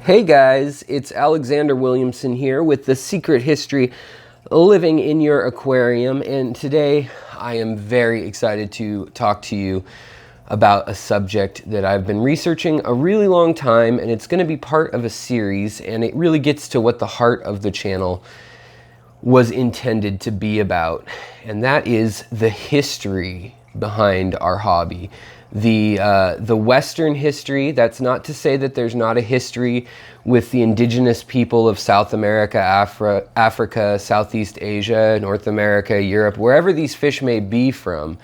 Hey guys, it's Alexander Williamson here with The Secret History Living in Your Aquarium, and today I am very excited to talk to you about a subject that I've been researching a really long time, and it's going to be part of a series, and it really gets to what the heart of the channel was intended to be about, and that is the history behind our hobby. The Western history. That's not to say that there's not a history with the indigenous people of South America, Africa, Southeast Asia, North America, Europe, wherever these fish may be from.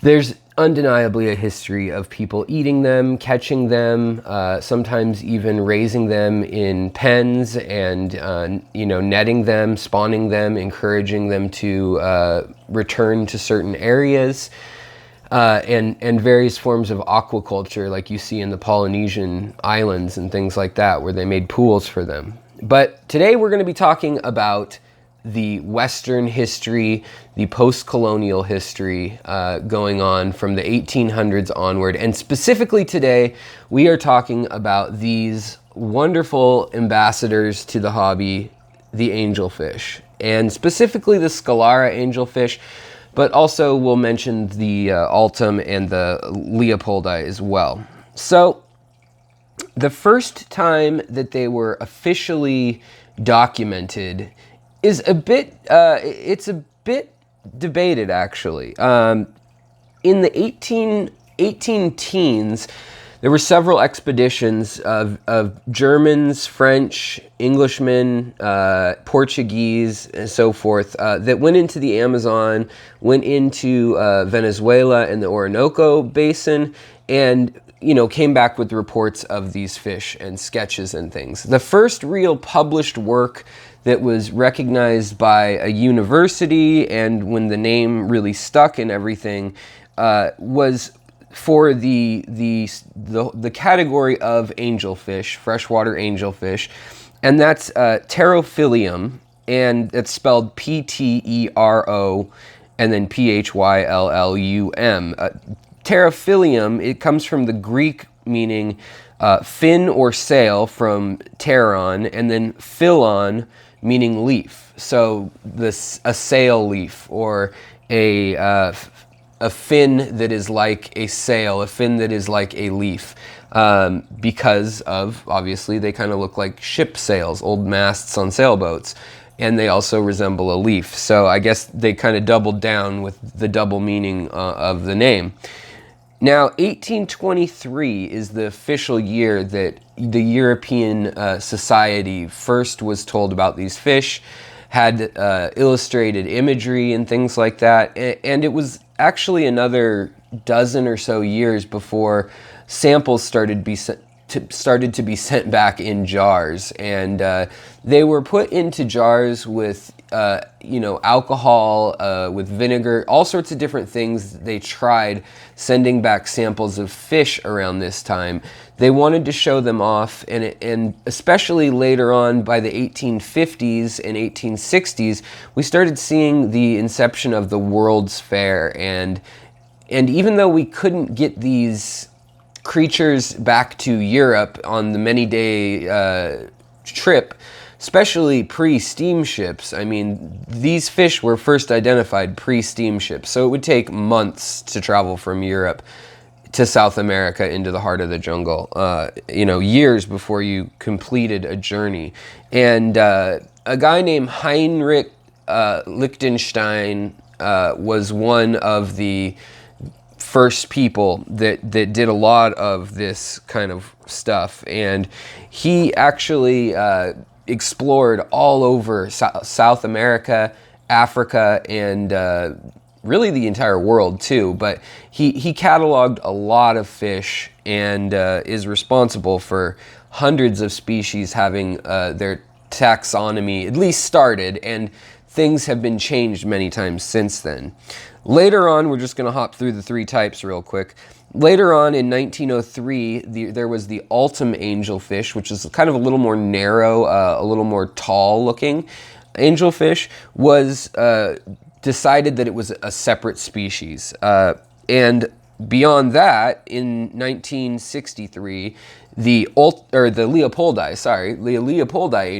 There's undeniably a history of people eating them, catching them, sometimes even raising them in pens and netting them, spawning them, encouraging them to return to certain areas. And various forms of aquaculture like you see in the Polynesian islands and things like that, where they made pools for them. But today we're going to be talking about the Western history, the post-colonial history going on from the 1800s onward. And specifically today, we are talking about these wonderful ambassadors to the hobby, the angelfish, and specifically the scalare angelfish. But also we'll mention the Altum and the Leopoldi as well. So the first time that they were officially documented is a bit, it's a bit debated actually. In the 18 teens, there were several expeditions of Germans, French, Englishmen, Portuguese, and so forth that went into the Amazon, went into Venezuela and the Orinoco Basin, and came back with reports of these fish and sketches and things. The first real published work that was recognized by a university, and when the name really stuck and everything, was for the category of angelfish, freshwater angelfish, and that's Pterophyllum, and it's spelled P-T-E-R-O and then P-H-Y-L-L-U-M. Pterophyllum, it comes from the Greek meaning fin or sail, from pteron, and then phyllon meaning leaf. So a sail leaf, or a fin that is like a sail, a fin that is like a leaf, because of, obviously, they kind of look like ship sails, old masts on sailboats, and they also resemble a leaf. So I guess they kind of doubled down with the double meaning of the name. Now, 1823 is the official year that the European Society first was told about these fish, had illustrated imagery and things like that, and it was actually another dozen or so years before samples started to be sent back in jars, and they were put into jars with alcohol, with vinegar, all sorts of different things. They tried sending back samples of fish around this time. They wanted to show them off, and especially later on, by the 1850s and 1860s, we started seeing the inception of the World's Fair, and even though we couldn't get these creatures back to Europe on the many-day trip, especially pre-steamships. I mean, these fish were first identified pre-steamships, so it would take months to travel from Europe to South America into the heart of the jungle, years before you completed a journey. And a guy named Heinrich Liechtenstein was one of the first people that did a lot of this kind of stuff, and he actually explored all over South America, Africa, and really the entire world too. But he cataloged a lot of fish, and is responsible for hundreds of species having their taxonomy at least started, and things have been changed many times since then. Later on, we're just going to hop through the three types real quick. Later on in 1903, there was the Altum angelfish, which is kind of a little more narrow, a little more tall looking angelfish, was decided that it was a separate species. And beyond that, in 1963, the Leopoldi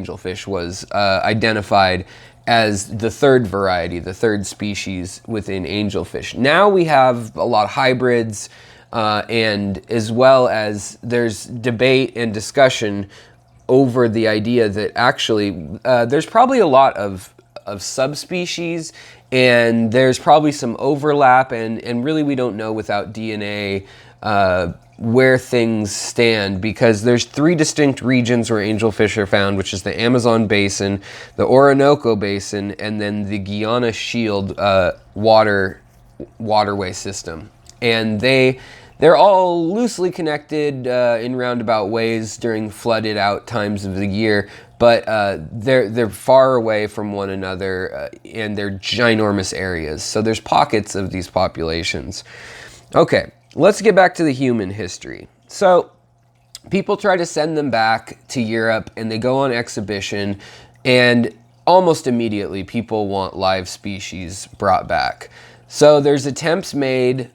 angelfish was identified as the third variety, the third species within angelfish. Now we have a lot of hybrids, and as well as there's debate and discussion over the idea that actually there's probably a lot of subspecies, and there's probably some overlap, and really we don't know without DNA where things stand, because there's 3 distinct regions where angelfish are found, which is the Amazon basin, the Orinoco basin, and then the Guiana Shield waterway system. And they're all loosely connected in roundabout ways during flooded out times of the year, but they're far away from one another, and they're ginormous areas. So there's pockets of these populations. Okay, let's get back to the human history. So people try to send them back to Europe, and they go on exhibition, and almost immediately people want live species brought back. So there's attempts made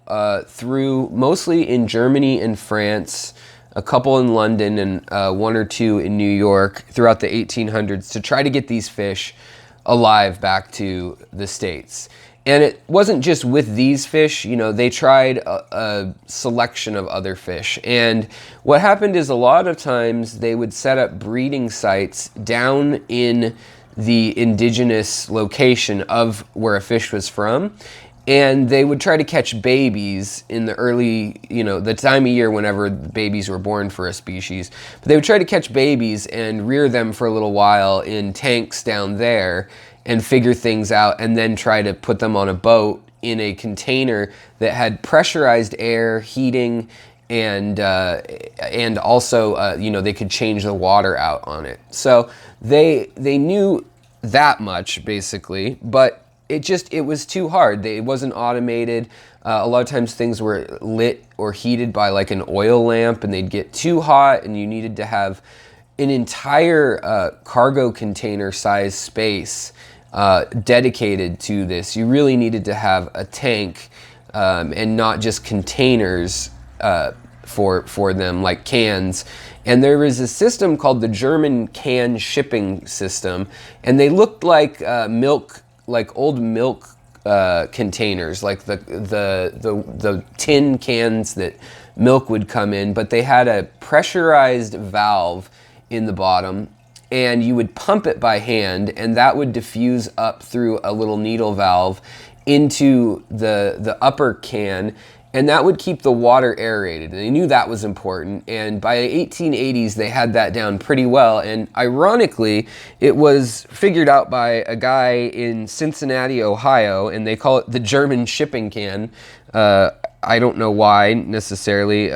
through mostly in Germany and France, a couple in London, and 1 or 2 in New York throughout the 1800s to try to get these fish alive back to the States. And it wasn't just with these fish, you know, they tried a selection of other fish. And what happened is a lot of times they would set up breeding sites down in the indigenous location of where a fish was from. And they would try to catch babies in the early, you know, the time of year whenever babies were born for a species. But they would try to catch babies and rear them for a little while in tanks down there and figure things out, and then try to put them on a boat in a container that had pressurized air, heating, and also, you know, they could change the water out on it. So they knew that much, basically, but it was too hard. It wasn't automated. A lot of times things were lit or heated by like an oil lamp, and they'd get too hot, and you needed to have an entire cargo container size space dedicated to this. You really needed to have a tank and not just containers for them, like cans. And there was a system called the German can shipping system, and they looked like milk, like old milk containers, like the tin cans that milk would come in, but they had a pressurized valve in the bottom, and you would pump it by hand, and that would diffuse up through a little needle valve into the upper can, and that would keep the water aerated. And they knew that was important, and by the 1880s they had that down pretty well. And ironically, it was figured out by a guy in Cincinnati, Ohio, and they call it the German shipping can. I don't know why necessarily.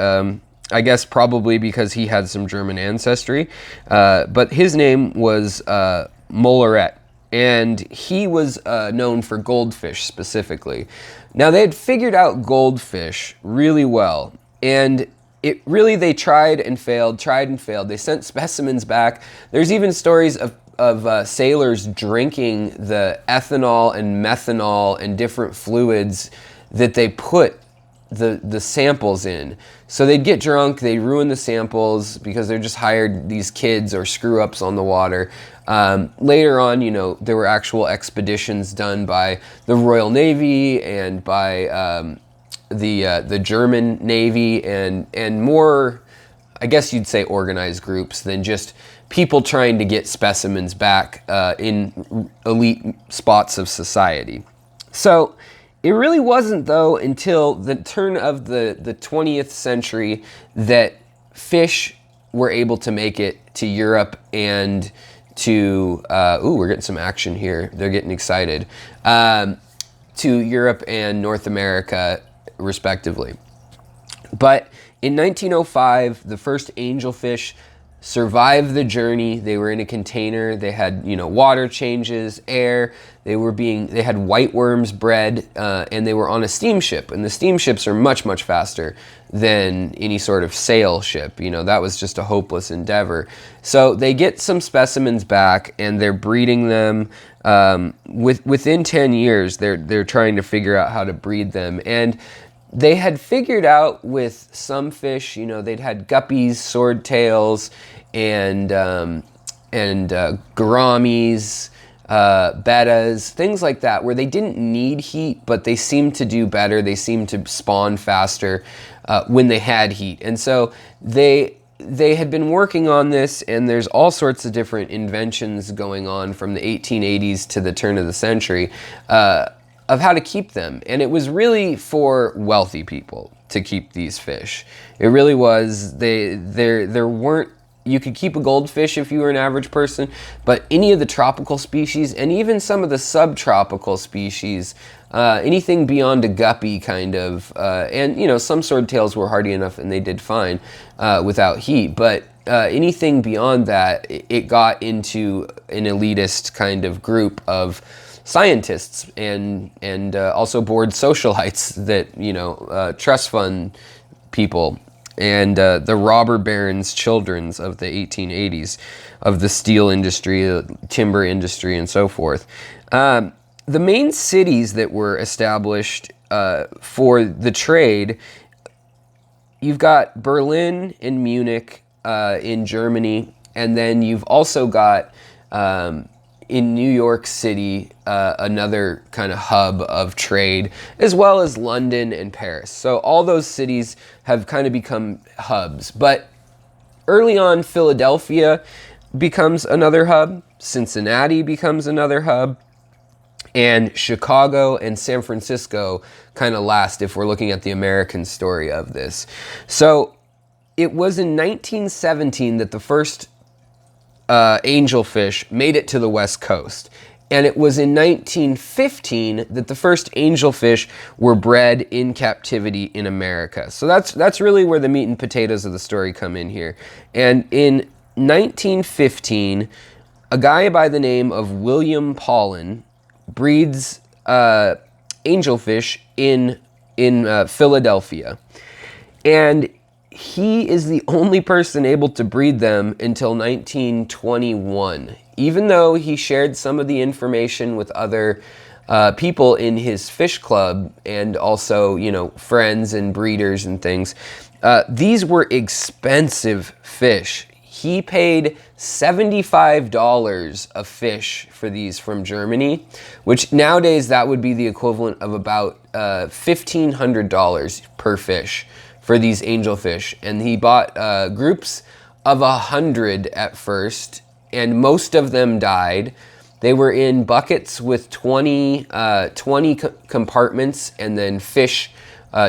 I guess probably because he had some German ancestry, but his name was Molleret, and he was known for goldfish specifically. Now, they had figured out goldfish really well, and they tried and failed. They sent specimens back. There's even stories of sailors drinking the ethanol and methanol and different fluids that they put the samples in. So they'd get drunk, they'd ruin the samples because they're just hired these kids or screw-ups on the water. Later on, you know, there were actual expeditions done by the Royal Navy and by the German Navy and more, I guess you'd say, organized groups than just people trying to get specimens back in elite spots of society. So it really wasn't, though, until the turn of the 20th century that fish were able to make it to Europe and to, we're getting some action here. They're getting excited. To Europe and North America, respectively. But in 1905, the first angelfish survived the journey. They were in a container. They had, you know, water changes, air. They had white worms bred, and they were on a steamship. And the steamships are much, much faster than any sort of sail ship. You know, that was just a hopeless endeavor. So they get some specimens back, and they're breeding them. Within 10 years, they're trying to figure out how to breed them. And they had figured out with some fish, you know, they'd had guppies, swordtails, and gouramis, bettas, things like that, where they didn't need heat, but they seemed to do better. They seemed to spawn faster when they had heat. And so they had been working on this, and there's all sorts of different inventions going on from the 1880s to the turn of the century of how to keep them. And it was really for wealthy people to keep these fish. It really was. There weren't, you could keep a goldfish if you were an average person, but any of the tropical species and even some of the subtropical species, anything beyond a guppy kind of, and you know, some swordtails were hardy enough and they did fine without heat, but anything beyond that, it got into an elitist kind of group of scientists and also bored socialites that, you know, trust fund people, and the robber barons' children of the 1880s, of the steel industry, the timber industry, and so forth. The main cities that were established for the trade, you've got Berlin and Munich in Germany, and then you've also got in New York City, another kind of hub of trade, as well as London and Paris. So all those cities have kind of become hubs. But early on, Philadelphia becomes another hub, Cincinnati becomes another hub, and Chicago and San Francisco kind of last if we're looking at the American story of this. So it was in 1917 that the first angelfish made it to the West Coast. And it was in 1915 that the first angelfish were bred in captivity in America. So that's really where the meat and potatoes of the story come in here. And in 1915, a guy by the name of William Pollen breeds angelfish in Philadelphia. And he is the only person able to breed them until 1921. Even though he shared some of the information with other people in his fish club and also, you know, friends and breeders and things, these were expensive fish. He paid $75 a fish for these from Germany, which nowadays that would be the equivalent of about $1,500 per fish for these angelfish. And he bought groups of 100 at first, and most of them died. They were in buckets with 20 compartments, and then fish,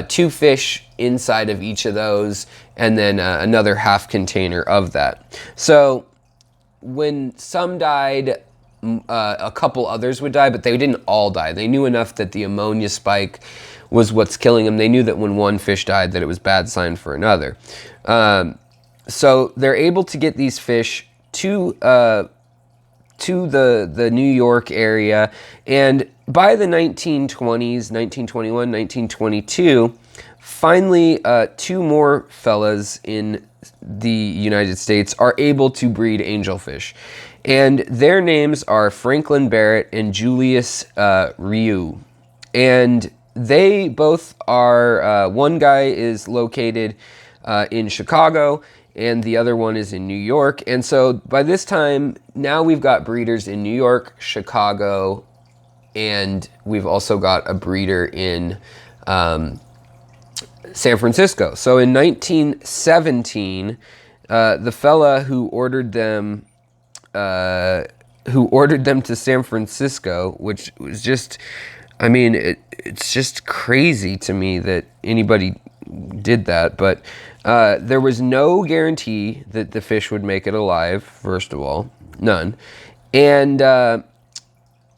2 fish inside of each of those, and then another half container of that. So when some died, a couple others would die, but they didn't all die. They knew enough that the ammonia spike was what's killing them. They knew that when one fish died that it was a bad sign for another. So they're able to get these fish to the New York area, and by the 1920s, 1921, 1922, finally 2 more fellas in the United States are able to breed angelfish. And their names are Franklin Barrett and Julius Ryu. And they both are, one guy is located in Chicago, and the other one is in New York. And so by this time, now we've got breeders in New York, Chicago, and we've also got a breeder in San Francisco. So in 1917, the fella who ordered them to San Francisco, which was just, I mean, it's just crazy to me that anybody did that, but there was no guarantee that the fish would make it alive, first of all, none. And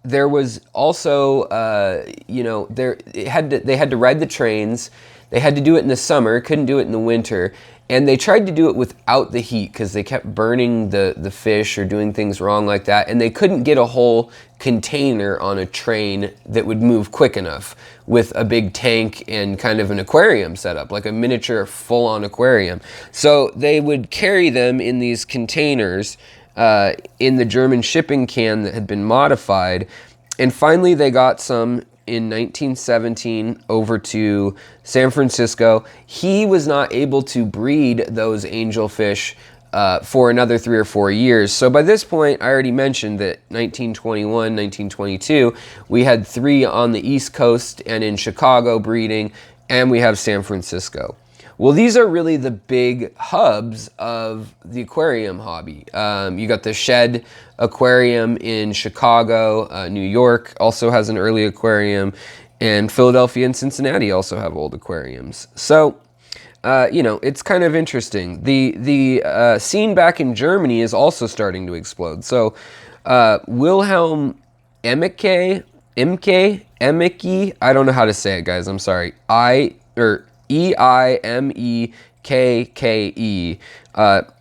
there was also, you know, they had to ride the trains. They had to do it in the summer, couldn't do it in the winter. And they tried to do it without the heat because they kept burning the fish or doing things wrong like that. And they couldn't get a whole container on a train that would move quick enough with a big tank and kind of an aquarium setup, like a miniature full-on aquarium. So they would carry them in these containers in the German shipping can that had been modified. And finally they got some in 1917 over to San Francisco. He was not able to breed those angelfish for another 3 or 4 years. So by this point, I already mentioned that 1921, 1922, we had 3 on the East Coast and in Chicago breeding, and we have San Francisco. Well, these are really the big hubs of the aquarium hobby. You got the Shed Aquarium in Chicago. New York also has an early aquarium, and Philadelphia and Cincinnati also have old aquariums. So, you know, it's kind of interesting. The scene back in Germany is also starting to explode. So, Wilhelm Emeke, I don't know how to say it, guys. I'm sorry. Eimekke.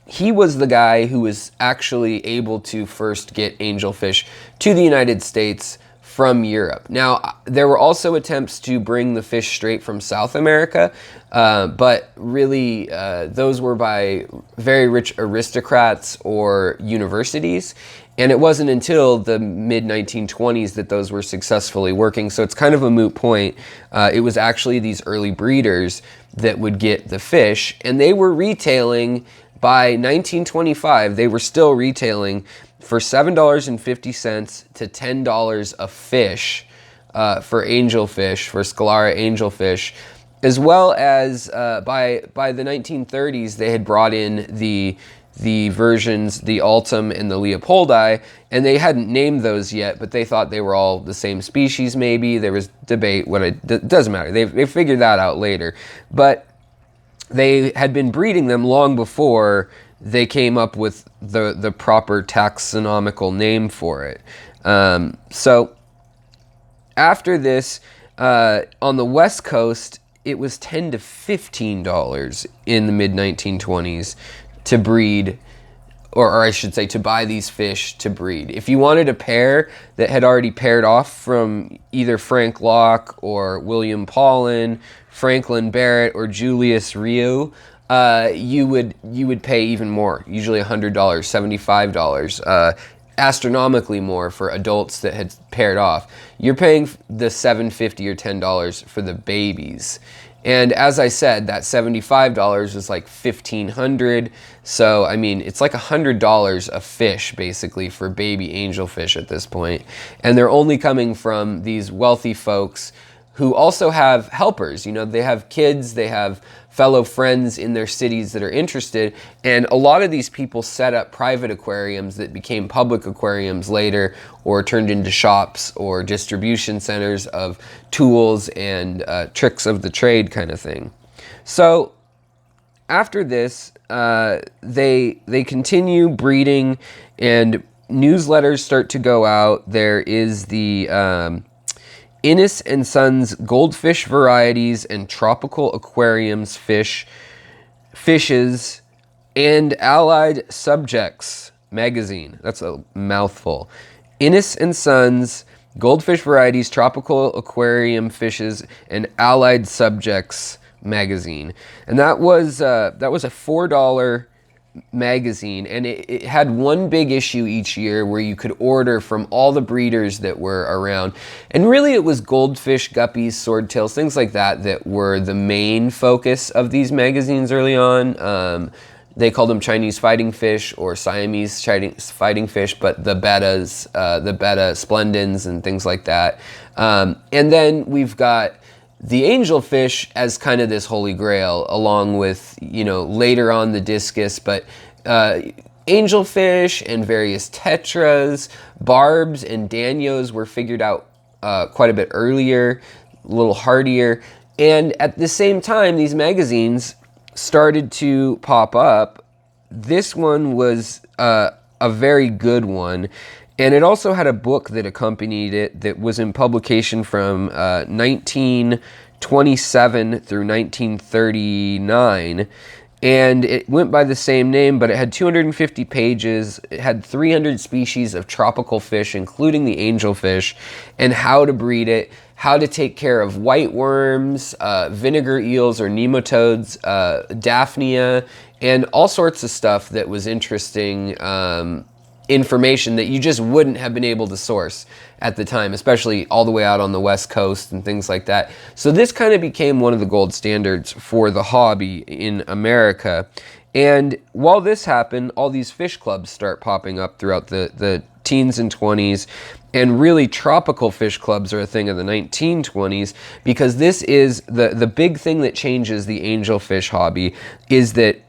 He was the guy who was actually able to first get angelfish to the United States from Europe. Now, there were also attempts to bring the fish straight from South America, but really those were by very rich aristocrats or universities. And it wasn't until the mid-1920s that those were successfully working. So it's kind of a moot point. It was actually these early breeders that would get the fish, and they were retailing by 1925. They were still retailing for $7.50 to $10 a fish for angelfish, for scalare angelfish, as well as by the 1930s, they had brought in the versions, the Altum and the Leopoldi, and they hadn't named those yet, but they thought they were all the same species maybe. There was debate, doesn't matter. They figured that out later. But they had been breeding them long before they came up with the proper taxonomical name for it. So after this, on the West Coast, it was $10 to $15 in the mid-1920s to breed, or I should say to buy these fish to breed. If you wanted a pair that had already paired off from either Frank Locke or William Paulin, Franklin Barrett, or Julius Rieu, you would pay even more, usually $100, $75, astronomically more for adults that had paired off. You're paying the $7.50 or $10 for the babies. And as I said, that $75 was like $1,500. So, I mean, it's like $100 a fish, basically, for baby angelfish at this point. And they're only coming from these wealthy folks who also have helpers. You know, they have kids, they have fellow friends in their cities that are interested. And a lot of these people set up private aquariums that became public aquariums later, or turned into shops or distribution centers of tools and tricks of the trade kind of thing. So after this, they continue breeding and newsletters start to go out. There is the Innes and Sons Goldfish Varieties and Tropical Aquariums Fishes and Allied Subjects magazine. That's a mouthful. Innes and Sons Goldfish Varieties, Tropical Aquarium Fishes, and Allied Subjects magazine. And that was a $4 magazine, and it had one big issue each year where you could order from all the breeders that were around. And really it was goldfish, guppies, swordtails, things like that were the main focus of these magazines early on. They called them Chinese fighting fish or Siamese fighting fish, but the bettas, the betta splendens and things like that. And then we've got the angelfish as kind of this holy grail, along with, you know, later on the discus, but angelfish and various tetras, barbs and danios were figured out quite a bit earlier, a little hardier. And at the same time, these magazines started to pop up. This one was a very good one. And it also had a book that accompanied it that was in publication from 1927 through 1939. And it went by the same name, but it had 250 pages. It had 300 species of tropical fish, including the angelfish, and how to breed it, how to take care of white worms, vinegar eels or nematodes, Daphnia, and all sorts of stuff that was interesting information that you just wouldn't have been able to source at the time, especially all the way out on the West Coast and things like that. So this kind of became one of the gold standards for the hobby in America. And while this happened, all these fish clubs start popping up throughout the teens and 20s. And really, tropical fish clubs are a thing of the 1920s, because this is the big thing that changes the angelfish hobby, is that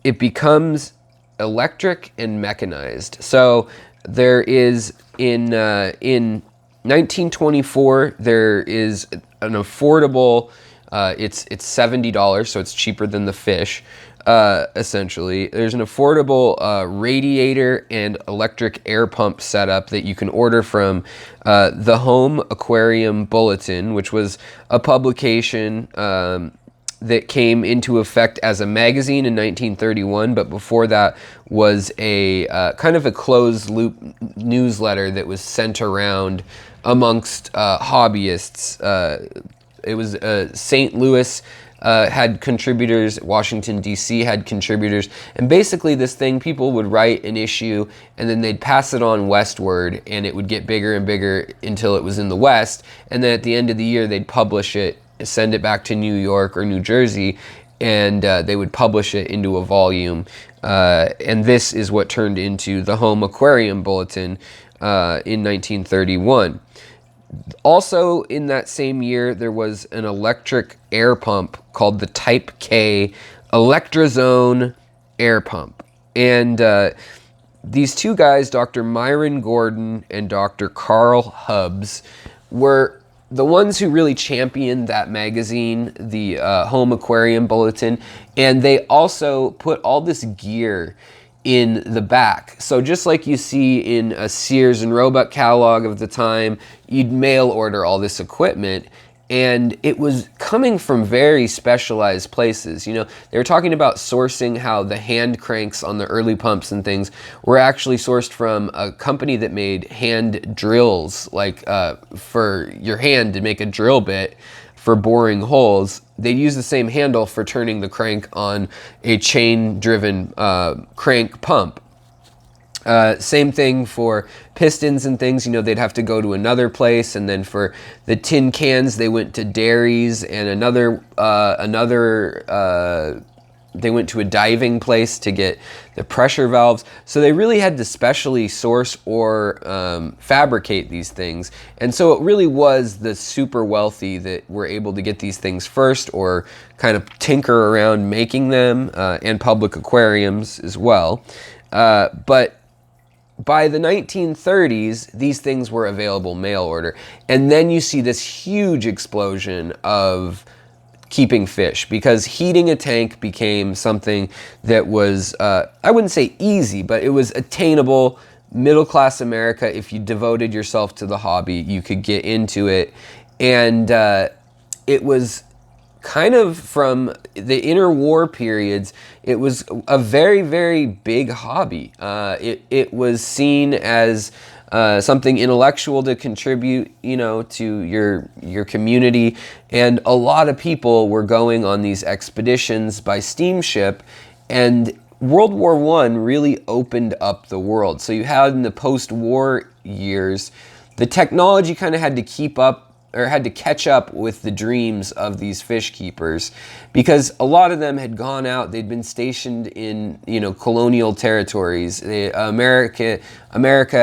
it becomes electric and mechanized. So there is in 1924, there is an affordable, it's $70, so it's cheaper than the fish. Essentially, there's an affordable radiator and electric air pump setup that you can order from the Home Aquarium Bulletin, which was a publication that came into effect as a magazine in 1931, but before that was a kind of a closed loop newsletter that was sent around amongst hobbyists. It was St. Louis had contributors, Washington, D.C. had contributors, and basically this thing, people would write an issue and then they'd pass it on westward, and it would get bigger and bigger until it was in the West, and then at the end of the year they'd publish it, send it back to New York or New Jersey, and they would publish it into a volume, and this is what turned into the Home Aquarium Bulletin in 1931. Also in that same year, there was an electric air pump called the Type K Electrazone air pump. And these two guys, Dr. Myron Gordon and Dr. Carl Hubbs, were the ones who really championed that magazine, the Home Aquarium Bulletin, and they also put all this gear in the back. So just like you see in a Sears and Roebuck catalog of the time, you'd mail order all this equipment, and it was coming from very specialized places. You know, they were talking about sourcing how the hand cranks on the early pumps and things were actually sourced from a company that made hand drills, like for your hand to make a drill bit for boring holes. They'd use the same handle for turning the crank on a chain-driven crank pump. Same thing for pistons and things. You know, they'd have to go to another place, and then for the tin cans, they went to dairies, and they went to a diving place to get the pressure valves. So they really had to specially source or fabricate these things. And so it really was the super wealthy that were able to get these things first, or kind of tinker around making them, and public aquariums as well. But by the 1930s, these things were available mail order. And then you see this huge explosion of keeping fish, because heating a tank became something that was, I wouldn't say easy, but it was attainable. Middle-class America, if you devoted yourself to the hobby, you could get into it. And it was kind of from the interwar periods, it was a very, very big hobby. It was seen as something intellectual to contribute, you know, to your community, and a lot of people were going on these expeditions by steamship, and World War I really opened up the world. So you had, in the post-war years, the technology kind of had to keep up, or had to catch up with the dreams of these fish keepers, because a lot of them had gone out. They'd been stationed in, you know, colonial territories. America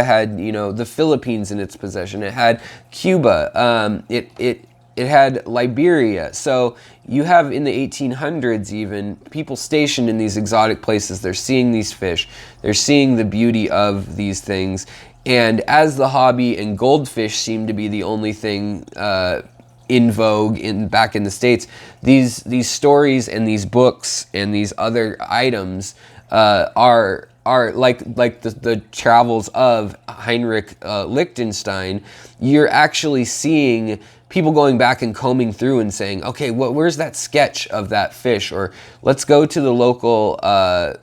had, you know, the Philippines in its possession. It had Cuba. It had Liberia. So you have, in the 1800s even, people stationed in these exotic places. They're seeing these fish. They're seeing the beauty of these things. And as the hobby and goldfish seem to be the only thing in vogue back in the States, these stories and these books and these other items are like the travels of Heinrich Liechtenstein. You're actually seeing people going back and combing through and saying, okay, where's that sketch of that fish? Or let's go to the local, I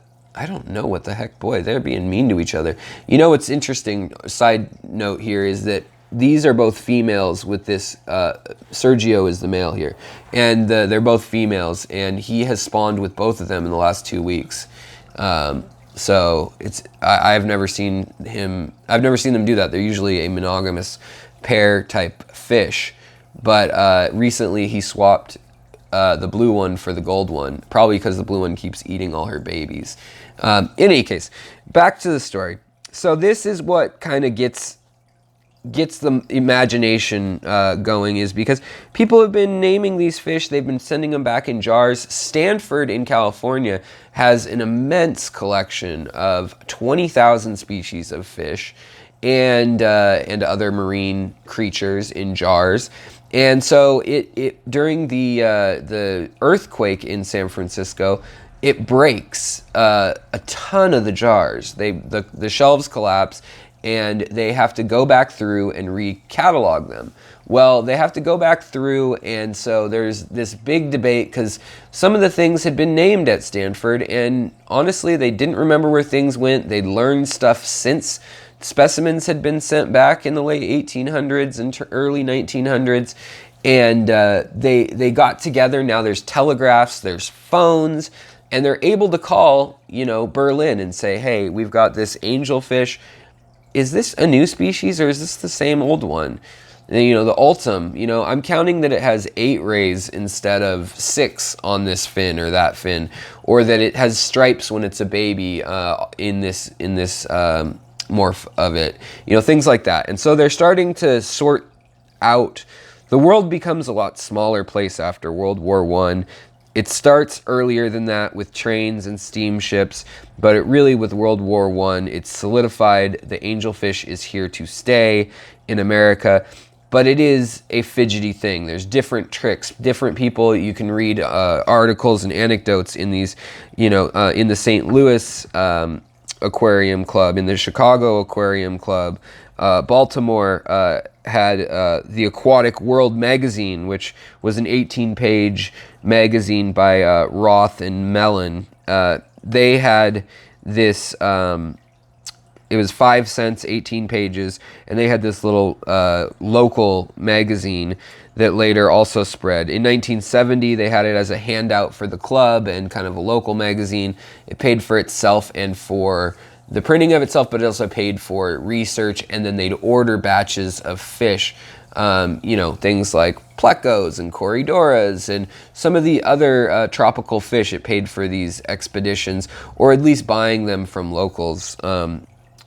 don't know what the heck, boy, they're being mean to each other. You know what's interesting, side note here, is that these are both females with this, Sergio is the male here, and they're both females, and he has spawned with both of them in the last 2 weeks. So I've never seen them do that. They're usually a monogamous pair type fish. But recently he swapped the blue one for the gold one, probably because the blue one keeps eating all her babies. In any case, back to the story. So this is what kind of gets the imagination going, is because people have been naming these fish. They've been sending them back in jars. Stanford in California has an immense collection of 20,000 species of fish and other marine creatures in jars. And so it during the earthquake in San Francisco, it breaks a ton of the jars. The shelves collapse, and they have to go back through and recatalog them. Well, they have to go back through, and so there's this big debate because some of the things had been named at Stanford, and honestly, they didn't remember where things went. They'd learned stuff since specimens had been sent back in the late 1800s and early 1900s, and they got together. Now there's telegraphs, there's phones, and they're able to call, Berlin and say, hey, we've got this angelfish. Is this a new species or is this the same old one? And, the ultim, I'm counting that it has 8 rays instead of 6 on this fin or that fin, or that it has stripes when it's a baby in this morph of it, things like that. And so they're starting to sort out. The world becomes a lot smaller place after World War I. It starts earlier than that with trains and steamships, but it really, with World War I, it's solidified. The angelfish is here to stay in America, but it is a fidgety thing. There's different tricks, different people. You can read articles and anecdotes in these, in the St. Louis Aquarium Club, in the Chicago Aquarium Club. Baltimore had the Aquatic World magazine, which was an 18-page magazine by Roth and Mellon. They had this, it was 5 cents, 18 pages, and they had this little local magazine that later also spread. In 1970, they had it as a handout for the club and kind of a local magazine. It paid for itself and for the printing of itself, but it also paid for research, and then they'd order batches of fish, things like plecos and corridoras and some of the other tropical fish. It paid for these expeditions, or at least buying them from locals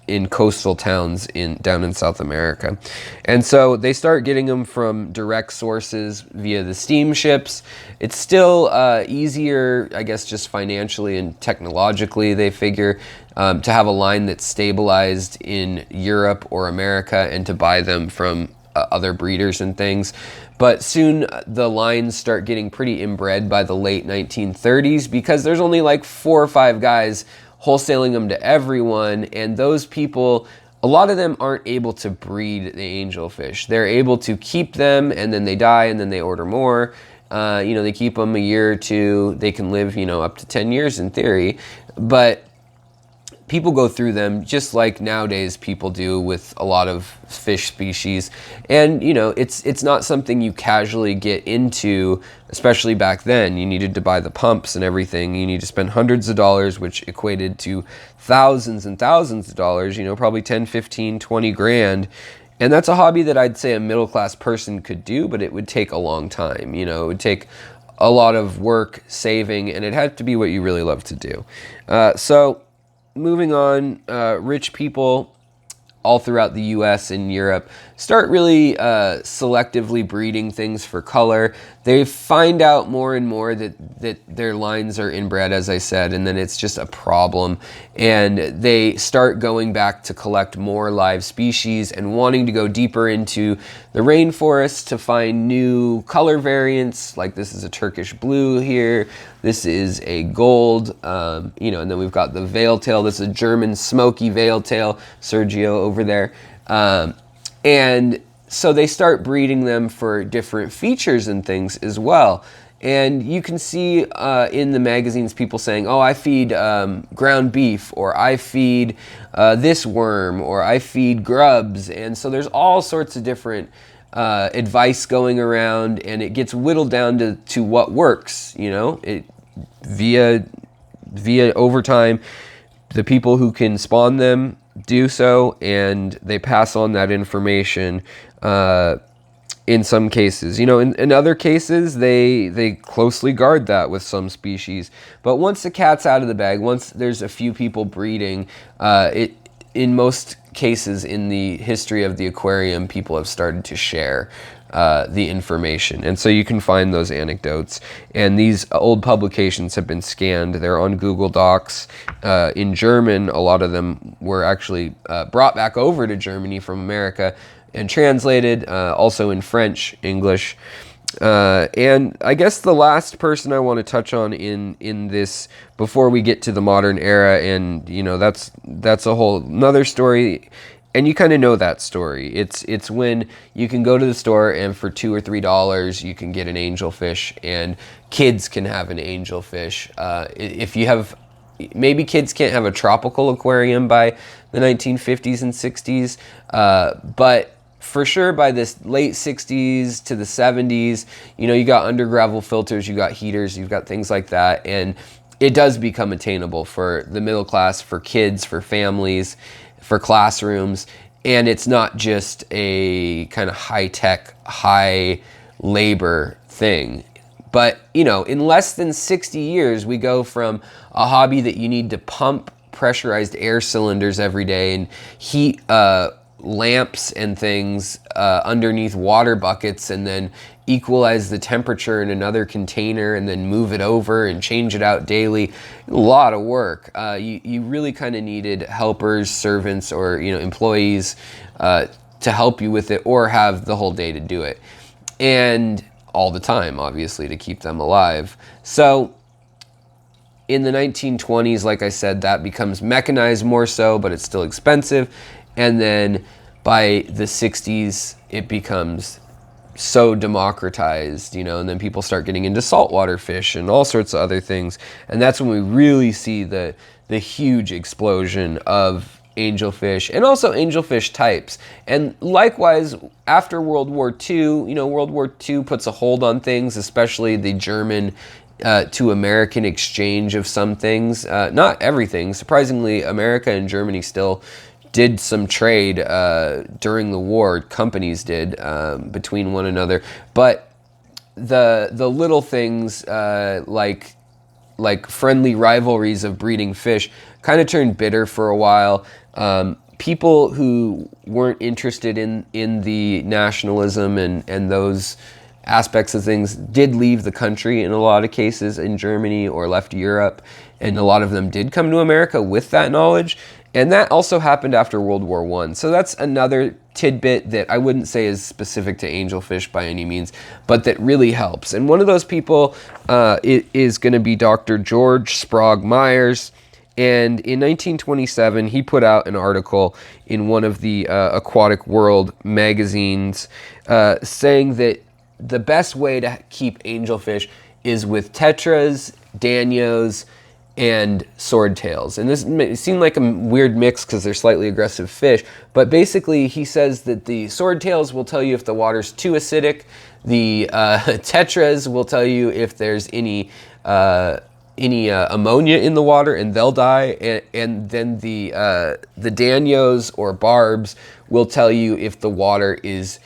in coastal towns down in South America. And so they start getting them from direct sources via the steamships. It's still easier, I guess, just financially and technologically, they figure, to have a line that's stabilized in Europe or America and to buy them from other breeders and things. But soon the lines start getting pretty inbred by the late 1930s, because there's only like 4 or 5 guys wholesaling them to everyone, and those people, a lot of them aren't able to breed the angelfish. They're able to keep them, and then they die, and then they order more. They keep them a year or two. They can live, up to 10 years in theory, but people go through them just like nowadays people do with a lot of fish species. And, it's not something you casually get into, especially back then. You needed to buy the pumps and everything. You need to spend hundreds of dollars, which equated to thousands and thousands of dollars, probably 10, 15, 20 grand. And that's a hobby that I'd say a middle-class person could do, but it would take a long time. It would take a lot of work, saving, and it had to be what you really love to do. So moving on, rich people all throughout the US and Europe start really selectively breeding things for color. They find out more and more that their lines are inbred, as I said, and then it's just a problem. And they start going back to collect more live species and wanting to go deeper into the rainforest to find new color variants. Like this is a Turkish blue here. This is a gold, and then we've got the veil tail. This is a German smoky veil tail, Sergio over there. And so they start breeding them for different features and things as well. And you can see in the magazines people saying, oh, I feed ground beef, or I feed this worm, or I feed grubs. And so there's all sorts of different advice going around, and it gets whittled down to what works, via overtime. the people who can spawn them do so, and they pass on that information in some cases. You know, in other cases, they closely guard that with some species. But once the cat's out of the bag, once there's a few people breeding, in most cases in the history of the aquarium, people have started to share the information. And so you can find those anecdotes. And these old publications have been scanned. They're on Google Docs. In German, a lot of them were actually brought back over to Germany from America and translated, also in French, English. And I guess the last person I want to touch on in this, before we get to the modern era, and you know, that's a whole another story, and you kind of know that story. It's when you can go to the store and for $2 or $3 you can get an angelfish, and kids can have an angelfish. If you have, maybe kids can't have a tropical aquarium by the 1950s and 60s, but for sure by this late 60s to the 70s, you know, you got under gravel filters, you got heaters, you've got things like that, and it does become attainable for the middle class, for kids, for families, for classrooms. And it's not just a kind of high-tech, high-labor thing. But, you know, in less than 60 years, we go from a hobby that you need to pump pressurized air cylinders every day and heat lamps and things underneath water buckets, and then equalize the temperature in another container, and then move it over and change it out daily. A lot of work. You really kind of needed helpers, servants, or, you know, employees to help you with it, or have the whole day to do it, and all the time, obviously, to keep them alive. So in the 1920s, like I said, that becomes mechanized more so, but it's still expensive. And then by the 60s, it becomes so democratized, you know, and then people start getting into saltwater fish and all sorts of other things. And that's when we really see the huge explosion of angelfish, and also angelfish types. And likewise, after World War II, you know, World War II puts a hold on things, especially the German to American exchange of some things. Not everything. Surprisingly, America and Germany still did some trade during the war. Companies did between one another, but the little things like friendly rivalries of breeding fish kind of turned bitter for a while. People who weren't interested in the nationalism and those aspects of things did leave the country in a lot of cases in Germany, or left Europe, and a lot of them did come to America with that knowledge. And that also happened after World War I. So that's another tidbit that I wouldn't say is specific to angelfish by any means, but that really helps. And one of those people is going to be Dr. George Sprague Myers. And in 1927, he put out an article in one of the Aquatic World magazines saying that the best way to keep angelfish is with tetras, danios, and swordtails. And this may seem like a weird mix because they're slightly aggressive fish, but basically he says that the swordtails will tell you if the water's too acidic, the tetras will tell you if there's any ammonia in the water, and they'll die, and then the danios or barbs will tell you if the water is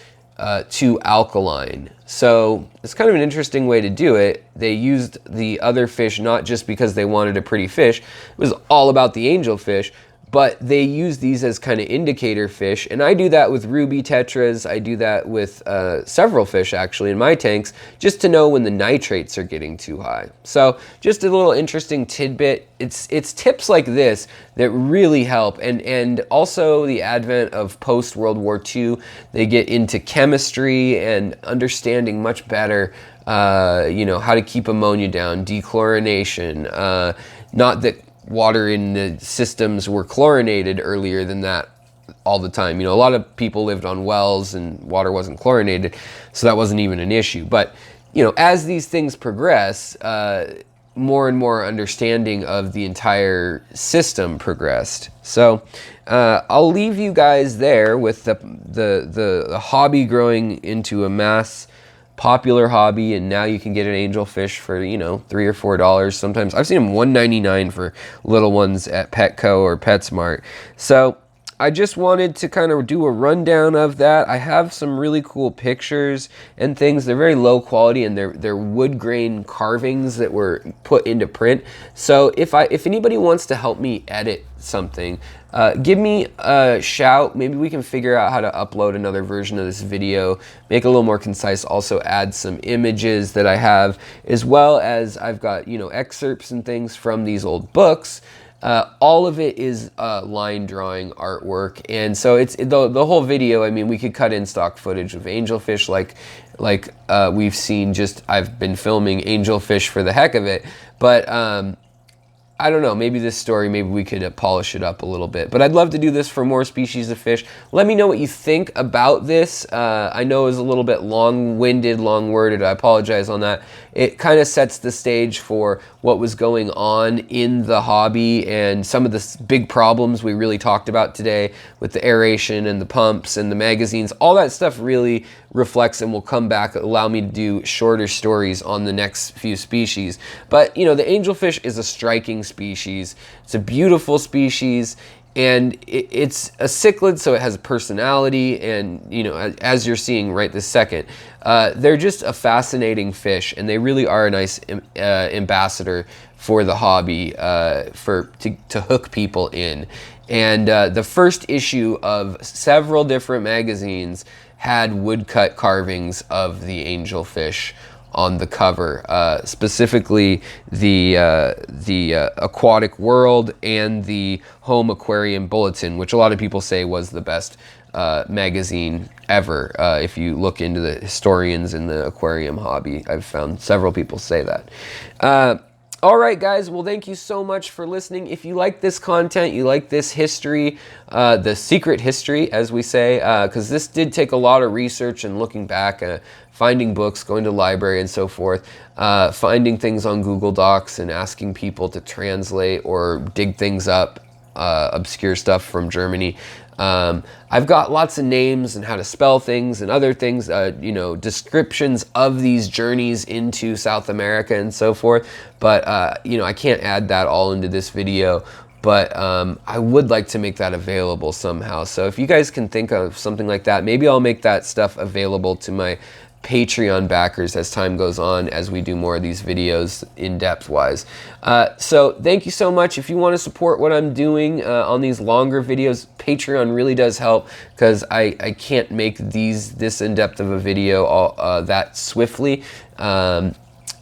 too alkaline. So it's kind of an interesting way to do it. They used the other fish not just because they wanted a pretty fish. It was all about the angelfish, but they use these as kind of indicator fish. And I do that with ruby tetras. I do that with several fish actually in my tanks, just to know when the nitrates are getting too high. So just a little interesting tidbit. It's tips like this that really help. And also the advent of post-World War II, they get into chemistry and understanding much better you know, how to keep ammonia down, dechlorination, not that water in the systems were chlorinated earlier than that all the time. You know, a lot of people lived on wells and water wasn't chlorinated, so that wasn't even an issue. But, you know, as these things progress, more and more understanding of the entire system progressed. So I'll leave you guys there with the hobby growing into a mass popular hobby, and now you can get an angelfish for, you know, $3 or $4. Sometimes I've seen them $1.99 for little ones at Petco or PetSmart. So I just wanted to kind of do a rundown of that. I have some really cool pictures and things. They're very low quality, and they're wood grain carvings that were put into print. So if anybody wants to help me edit something, give me a shout. Maybe we can figure out how to upload another version of this video, make it a little more concise, also add some images that I have, as well as I've got, you know, excerpts and things from these old books. All of it is line drawing artwork, and so it's the whole video. I mean, we could cut in stock footage of angelfish, like we've seen. Just I've been filming angelfish for the heck of it, but I don't know, maybe this story, maybe we could polish it up a little bit. But I'd love to do this for more species of fish. Let me know what you think about this. I know it was a little bit long-winded, long-worded. I apologize on that. It kind of sets the stage for what was going on in the hobby and some of the big problems we really talked about today with the aeration and the pumps and the magazines. All that stuff really reflects and will come back, allow me to do shorter stories on the next few species. But, you know, the angelfish is a striking species. It's a beautiful species, and it's a cichlid, so it has a personality, and, you know, as you're seeing right this second, they're just a fascinating fish, and they really are a nice ambassador for the hobby, to hook people in. And the first issue of several different magazines had woodcut carvings of the angelfish on the cover, specifically the Aquatic World and the Home Aquarium Bulletin, which a lot of people say was the best magazine ever. If you look into the historians in the aquarium hobby, I've found several people say that. All right, guys. Well, thank you so much for listening. If you like this content, you like this history, the secret history, as we say, because this did take a lot of research and looking back, finding books, going to the library and so forth, finding things on Google Docs and asking people to translate or dig things up, obscure stuff from Germany. I've got lots of names and how to spell things and other things, you know, descriptions of these journeys into South America and so forth. But, you know, I can't add that all into this video, but I would like to make that available somehow. So if you guys can think of something like that, maybe I'll make that stuff available to my Patreon backers as time goes on, as we do more of these videos in-depth wise. So thank you so much. If you want to support what I'm doing on these longer videos, Patreon really does help, because I can't make this in-depth of a video that swiftly.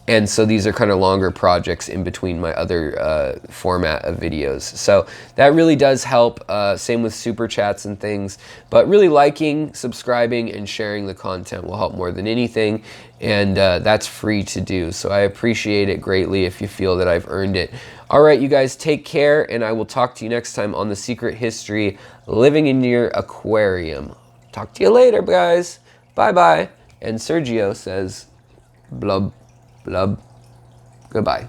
And so these are kind of longer projects in between my other format of videos. So that really does help. Same with super chats and things. But really liking, subscribing, and sharing the content will help more than anything. And that's free to do. So I appreciate it greatly if you feel that I've earned it. All right, you guys, take care. And I will talk to you next time on The Secret History, Living in Your Aquarium. Talk to you later, guys. Bye-bye. And Sergio says, blub. Blub. Goodbye.